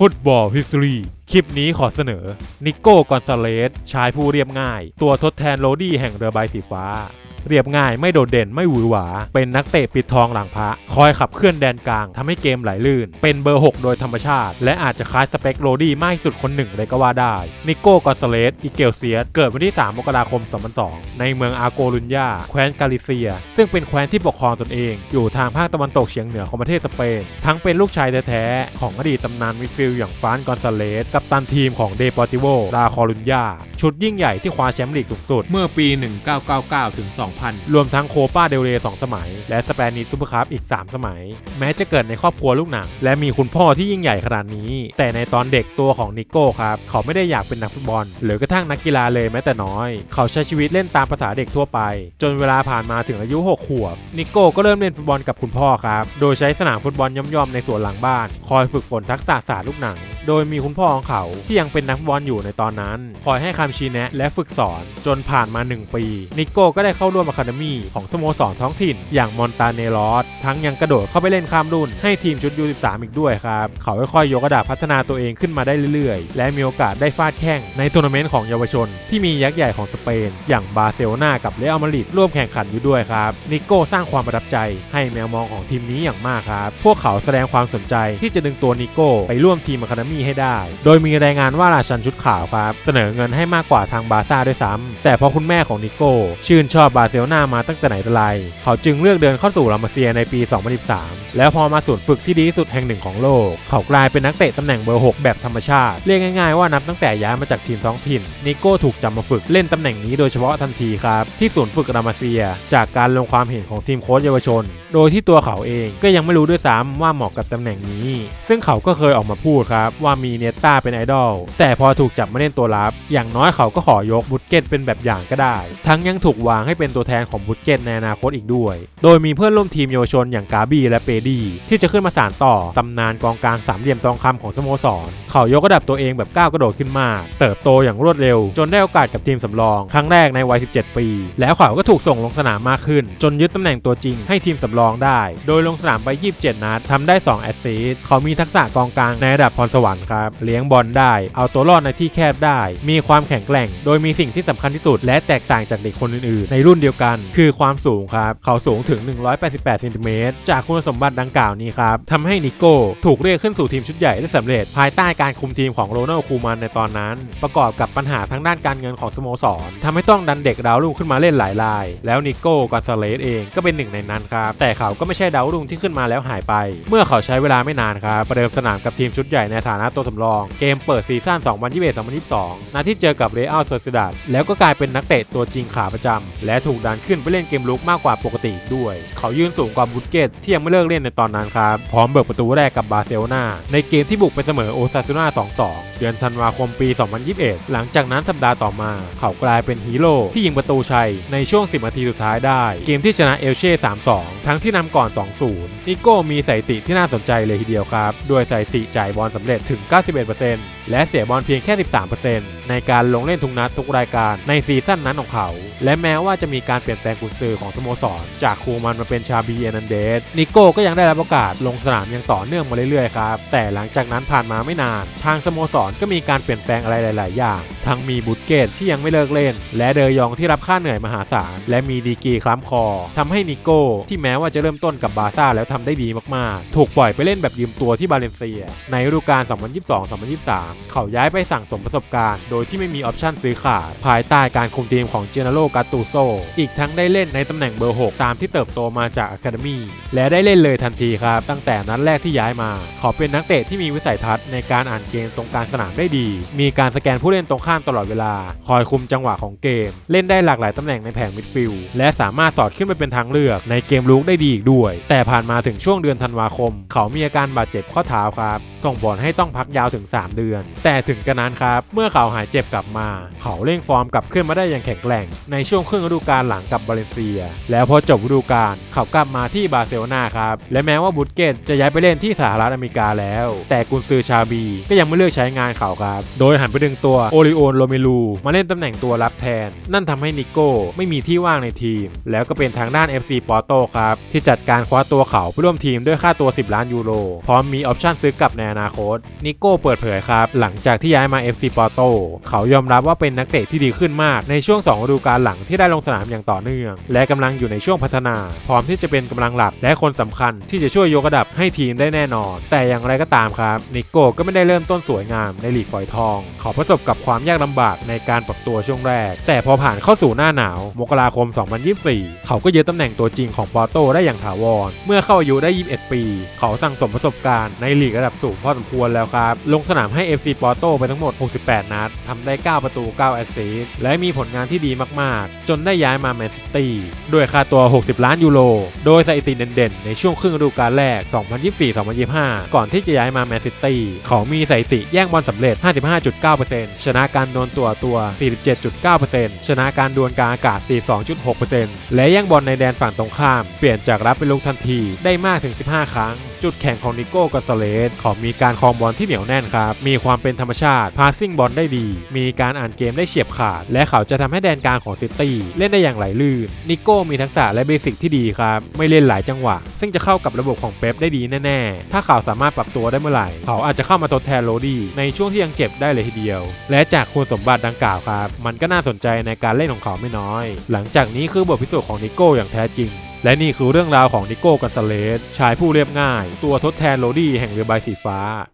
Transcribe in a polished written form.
ฟุตบอลฮิสตอรีคลิปนี้ขอเสนอนิโก้กอนซาเลสชายผู้เรียบง่ายตัวทดแทนโรดี้แห่งเรือใบสีฟ้าเรียบง่ายไม่โดดเด่นไม่หวือหวาเป็นนักเตะปิดทองหลังพระคอยขับเคลื่อนแดนกลางทำให้เกมไหลลื่นเป็นเบอร์6โดยธรรมชาติและอาจจะคล้ายสเปคโรดี้มากที่สุดคนหนึ่งเลยก็ว่าได้นิโก้กอนซาเลสอิเกลเซียสเกิดวันที่3 มกราคม 2002ในเมืองอาโกลุญญาแคว้นกาลิเซียซึ่งเป็นแคว้นที่ปกครองตนเองอยู่ทางภาคตะวันตกเฉียงเหนือของประเทศสเปนทั้งเป็นลูกชายแท้ๆของอดีตตำนานมิดฟิลด์อย่างฟรานซ์กอนซาเลสกัปตันทีมของเดปอร์ติโวลาคอลุญญาชุดยิ่งใหญ่ที่คว้าแชมป์ลีกสูงสุดเมื่อปี 1999 ถึง 2000 รวมทั้งโคปาเดลเรย์2 สมัยและสเปนิชซูเปอร์คัพอีก3 สมัยแม้จะเกิดในครอบครัวลูกหนังและมีคุณพ่อที่ยิ่งใหญ่ขนาดนี้แต่ในตอนเด็กตัวของนิโก้ครับเขาไม่ได้อยากเป็นนักฟุตบอลหรือกระทั่งนักกีฬาเลยแม้แต่น้อยเขาใช้ชีวิตเล่นตามภาษาเด็กทั่วไปจนเวลาผ่านมาถึงอายุ6 ขวบนิโก้ก็เริ่มเล่นฟุตบอลกับคุณพ่อครับโดยใช้สนามฟุตบอลย่อมๆในสวนหลังบ้านคอยฝึกฝนทักษะศาสตร์ลูกหนังโดยมีคุณพ่อของเขาที่ยังเป็นนักฟุตบอลอยู่ในตอนนั้นคอยให้คำชี้แนะและฝึกสอนจนผ่านมา1 ปีนิโก้ก็ได้เข้าร่วมอะคาเดมี่ของสโมสรท้องถิ่นอย่างมอนตาเนรอสทั้งยังกระโดดเข้าไปเล่นข้ามรุ่นให้ทีมชุดU13อีกด้วยครับเขาค่อยๆยกระดับพัฒนาตัวเองขึ้นมาได้เรื่อยๆและมีโอกาสได้ฟาดแข้งในทัวร์นาเมนต์ของเยาวชนที่มียักษ์ใหญ่ของสเปนอย่างบาร์เซโลนากับเรอัลมาดริดร่วมแข่งขันอยู่ด้วยครับนิโก้สร้างความประทับใจให้แมวมองของทีมนี้อย่างมากครับพวกเขาแสดงความสนใจที่จะดึงตัวนิโก้ไปร่วมทีมอะคาเดมี่ให้ได้โดยมีรายงานว่าราชันชุดขาวครับเสนอเงินให้มากกว่าทางบาร์ซ่าด้วยซ้ำแต่พอคุณแม่ของนิโก้ชื่นชอบบาร์เซโลนามาตั้งแต่ไหนแต่ไรเขาจึงเลือกเดินเข้าสู่ลามาเซียในปี 2013 แล้วพอมาศูนย์ฝึกที่ดีที่สุดแห่งหนึ่งของโลกเขากลายเป็นนักเตะตำแหน่งเบอร์6แบบธรรมชาติเรียกง่ายๆว่านับตั้งแต่ย้ายมาจากทีมท้องถิ่นนิโก้ถูกจับมาฝึกเล่นตำแหน่งนี้โดยเฉพาะทันทีครับที่ศูนย์ฝึกลามาเซียจากการลงความเห็นของทีมโค้ชเยาวชนโดยที่ตัวเขาเองก็ยังไม่รู้ด้วยซ้ำว่าเหมาะกับตำแหน่งนี้ซึ่งเขาก็เคยออกมาพูดครับว่ามีเนต้าเป็นไอดอลแต่พอถูกจับมาเล่นตัวรับอย่างน้อยเขาก็ขอยกบุสเกตเป็นแบบอย่างก็ได้ทั้งยังถูกวางให้เป็นตัวแทนของบุสเกตในอนาคตอีกด้วยโดยมีเพื่อนร่วมทีมเยาวชนอย่างกาบี้และเปดีที่จะขึ้นมาสานต่อตำนานกองกลางสามเหลี่ยมทองคำของสโมสรเขายกระดับตัวเองแบบก้าวกระโดดขึ้นมาเติบโตอย่างรวดเร็วจนได้โอกาสกับทีมสำรองครั้งแรกในวัย17 ปีแล้วเขาก็ถูกส่งลงสนามมากขึ้นจนยึดตำแหน่งตัวจริงให้ทีมสำรองได้โดยลงสนามไป27 นัดทำได้2 แอสซิสต์เขามีทักษะกองกลางในระดับพรสวรรค์ครับเลี้ยงบอลได้เอาตัวรอดในที่แคบได้มีความแข็งแกร่งโดยมีสิ่งที่สำคัญที่สุดและแตกต่างจากเด็กคนอื่นๆในรุ่นเดียวกันคือความสูงครับเขาสูงถึง188 เซนติเมตรจากคุณสมบัติดังกล่าวนี้ครับทำให้นิโก้ถูกเรียกขึ้นสู่ทีมชุดใหญ่ได้สำเร็จภายใต้การคุมทีมของโรนัลด์ คูมันในตอนนั้นประกอบกับปัญหาทางด้านการเงินของสโมสรทำให้ต้องดันเด็กดาวรุ่งขึ้นมาเล่นหลายรายแล้วนิโก้กอนซาเลสเองก็เป็นหนึ่งในนั้นครับแต่เขาก็ไม่ใช่ดาวรุ่งที่ขึ้นมาแล้วหายไปเมื่อเขาใช้เวลาไม่นานครับประเดิมสนามกับทีมชุดใหญ่ในฐานะตัวสำรองเกมเปิดซีซั่น 2021-2022 นัดที่เจอกับเรอัลโซซิดาดแล้วก็กลายเป็นนักเตะตัวจริงขาประจำและถูกดันขึ้นไปเล่นเกมลุกมากกว่าปกติด้วยเขายืนสูงกว่าบุสเกตที่ยังไม่เลิกเล่นในตอนนั้นครับพร้อมเบิกประตูแรกกับบาร์เซโลนาในเกมที่บุกไปเสมอโอซาซูน่า 2-2 เดือนธันวาคมปี 2021 หลังจากนั้นสัปดาห์ต่อมาเขากลายเป็นฮีโร่ที่ยิงประตูชัยในช่วง10 นาทีสุดท้ายได้เกมที่ชนะเอลเช่ 3-2 ทั้งที่นำก่อน 2-0 นิโก้มีสถิติที่น่าสนใจเลยทีเดียวครับโดยสถิติจ่ายบอลสำเร็จถึง 91% และเสียบอลเพียงแค่ 13% ในการลงเล่นทุกนัดทุกรายการในซีซั่นนั้นของเขาและแม้ว่าจะมีการเปลี่ยนแปลงกุญซือของสโมสรจากคูมันมาเป็นชาบีเอนันเดสนิโก้ก็ยังได้รับโอกาสลงสนามอย่างต่อเนื่องมาเรื่อยๆครับแต่หลังจากนั้นผ่านมาไม่นานทางสโมสรก็มีการเปลี่ยนแปลงอะไรหลายๆอย่างทั้งมีบุสเกตที่ยังไม่เลิกเล่นและเดยองที่รับค่าเหนื่อยมหาศาลและมีดีกรีคล้ำคอทำให้นิโก้ที่แม้ว่าจะเริ่มต้นกับบาร์ซ่าแล้วทำได้ดีมากๆถูกปล่อยไปเล่นแบบยืมตัวที่บาเลนเซียในฤดูกาล 2022-2023 เขาย้ายไปสั่งสมประสบการณ์โดยที่ไม่มีออปชั่นซื้อขาดภายใต้การคุมทีมของเจเนโร กาตูโซอีกทั้งได้เล่นในตำแหน่งเบอร์ 6 ตามที่เติบโตมาจากอะคาเดมี่และได้เล่นเลยทันทีครับตั้งแต่นัดแรกที่ย้ายมาเขาเป็นนักเตะที่มีวิสัยทัศน์ในการอ่านเกมตรงกลางสนามได้ดีมีการสแกนผู้เล่นตรงข้ามตลอดเวลาคอยคุมจังหวะของเกมเล่นได้หลากหลายตำแหน่งในแผงมิดฟิลด์และสามารถสอดขึ้นไปเป็นทางเลือกในเกมลุกได้ดีอีกด้วยแต่ผ่านมาถึงช่วงเดือนธันวาคมเขามีอาการบาดเจ็บข้อเท้าครับส่งผลให้ต้องพักยาวถึง3 เดือนแต่ถึงกระนั้นครับเมื่อเขาหายเจ็บกลับมาเขาเร่งฟอร์มกลับขึ้นมาได้อย่างแข็งแกร่งในช่วงครึ่งฤดูกาลหลังกับบาเลนเซียแล้วพอจบฤดูกาลเขากลับมาที่บาร์เซโลนาครับและแม้ว่าบุสเกตจะย้ายไปเล่นที่สหรัฐอเมริกาแล้วแต่กุนซือชาบีก็ยังไม่เลือกใช้งานเขาครับโดยหันไปดึงตัวโอริโอ นโรเมลูมาเล่นตำแหน่งตัวรับแทนนั่นทำให้นิโก้ไม่มีที่ว่างในทีมแล้วก็เป็นทางด้าน FC Porto ครับที่จัดการคว้าตัวเขาไปร่วมทีมด้วยค่าตัว10 ล้านยูโรพร้อมมีออปชั่นซื้อกลับในอนาคตนิโก้เปิดเผยครับหลังจากที่ย้ายมา FC Porto เขายอมรับว่าเป็นนักเตะที่ดีขึ้นมากในช่วง2ฤดูกาลหลังที่ได้ลงสนามอย่างต่อเนื่องและกำลังอยู่ในช่วงพัฒนาพร้อมที่จะเป็นกำลังหลักและคนสำคัญที่จะช่วยยกระดับให้ทีมได้แน่นอนแต่อย่างไรก็ตามครับนิโก้ก็ไม่ได้เริ่มต้นสวยงามในลีกฝอยทองเขาประสบกับความยากลำบากในการปรับตัวช่วงแรกแต่พอผ่านเข้าสู่หน้าหนาวมกราคม 2024 เขาก็ยึดตำแหน่งตัวจริงของปอร์โตได้อย่างถาวรเมื่อเข้าอายุได้21 ปีเขาสั่งสมประสบการณ์ในลีกระดับสูงพอสมควรแล้วครับลงสนามให้ FC Porto ไปทั้งหมด68 นัดทำได้9 ประตู 9 แอสซิสต์และมีผลงานที่ดีมากๆจนได้ย้ายมาแมนซิตี้ด้วยค่าตัว60 ล้านยูโรโดยสถิติเด่นๆในช่วงครึ่งฤดูกาลแรก 2024-2025 ก่อนที่จะย้ายมาแมนซิตี้เขามีสถิติแย่งบอลสำเร็จ 55.9% ชนะการโดนตัว 47.9% ชนะการดวลกลางอากาศ 42.6% และแย่งบอลในแดนฝั่งตรงข้ามเปลี่ยนจากรับเป็นลุกทันทีได้มากถึง15 ครั้งจุดแข็งของนิโก้กอนซาเลสเขามีการครองบอลที่เหนียวแน่นครับมีความเป็นธรรมชาติพาสซิ่งบอลได้ดีมีการอ่านเกมได้เฉียบขาดและเขาจะทำให้แดนกลางของซิตี้เล่นได้อย่างไหลลื่นนิโก้มีทักษะและเบสิกที่ดีครับไม่เล่นหลายจังหวะซึ่งจะเข้ากับระบบของเป๊ปได้ดีแน่ๆถ้าเขาสามารถปรับตัวได้เมื่อไหร่เขาอาจจะเข้ามาทดแทนโรดี้ในช่วงที่ยังเจ็บได้เลยทีเดียวและจากคุณสมบัติดังกล่าวครับมันก็น่าสนใจในการเล่นของเขาไม่น้อยหลังจากนี้คือบทพิสูจน์ของนิโก้อย่างแท้จริงและนี่คือเรื่องราวของนิโก้กอนซาเลสชายผู้เรียบง่ายตัวทดแทนโรดี้แห่งเรือใบสีฟ้า